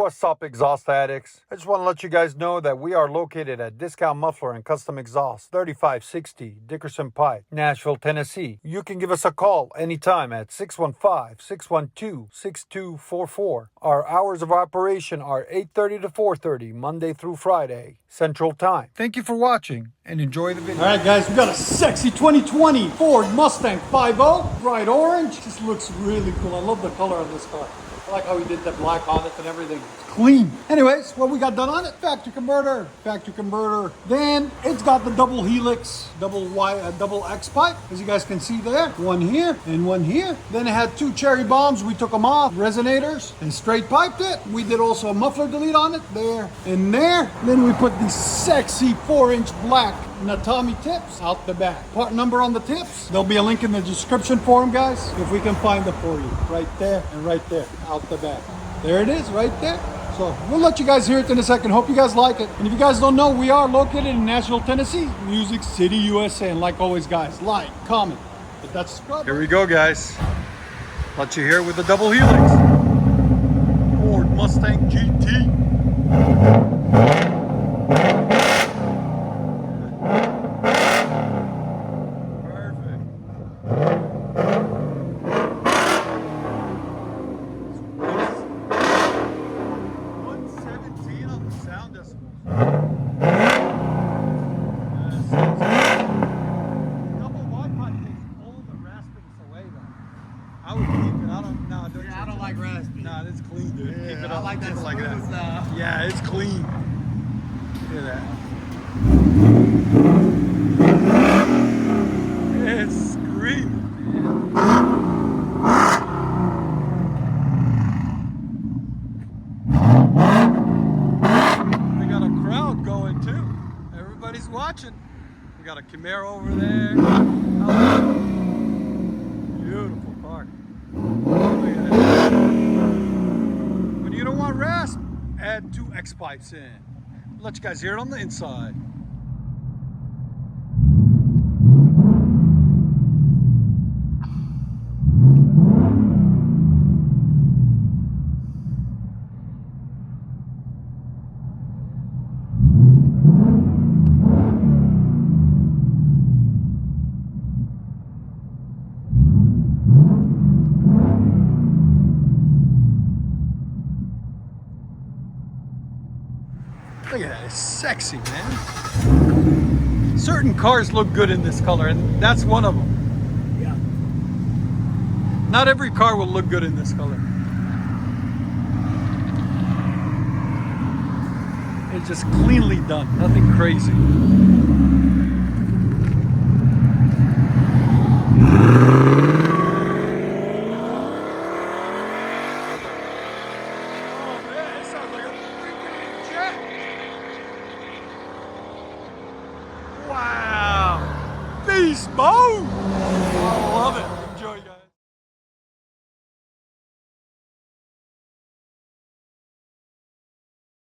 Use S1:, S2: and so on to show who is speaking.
S1: What's up, exhaust addicts? I just want to let you guys know that we are located at Discount Muffler and Custom Exhaust, 3560 Dickerson Pike, Nashville, Tennessee. You can give us a call anytime at 615-612-6244. Our hours of operation are 8:30 to 4:30, Monday through Friday, Central Time. Thank you for watching and enjoy the video.
S2: All right, guys, we got a sexy 2020 Ford Mustang 5.0, bright orange. Just looks really cool. I love the color of this car. I like how he did the black on it and everything. It's clean. Anyways, what we got done on it? Factory converter. Then it's got the double helix, double X pipe, as you guys can see there. One here and one here. Then it had two cherry bombs. We took them off, resonators, and straight piped it. We did also a muffler delete on it, there and there. Then we put these sexy 4-inch black Natami tips out the back. Part number on the tips. There'll be a link in the description for them, guys, if we can find it for you. Right there and right there, out the back. There it is, right there. So we'll let you guys hear it in a second. Hope you guys like it. And if you guys don't know, we are located in Nashville, Tennessee, Music City, USA. And like always, guys, like, comment, hit that subscribe.
S1: Here we go, guys. Let you hear it with the double helix. Ford Mustang GT. I would keep it. I don't like raspy. Nah, it's clean, dude. Yeah, keep it up. I like that like that. Stuff. Yeah, it's clean. Look at that. It's screaming. We got a crowd going too. Everybody's watching. We got a Camaro over there. Beautiful car. When you don't want rasp, add 2 X pipes in. Let you guys hear it on the inside. Look at that, it's sexy, man. Certain cars look good in this color, and that's one of them. Yeah. Not every car will look good in this color. It's just cleanly done, nothing crazy. Wow! Beast mode! I love it.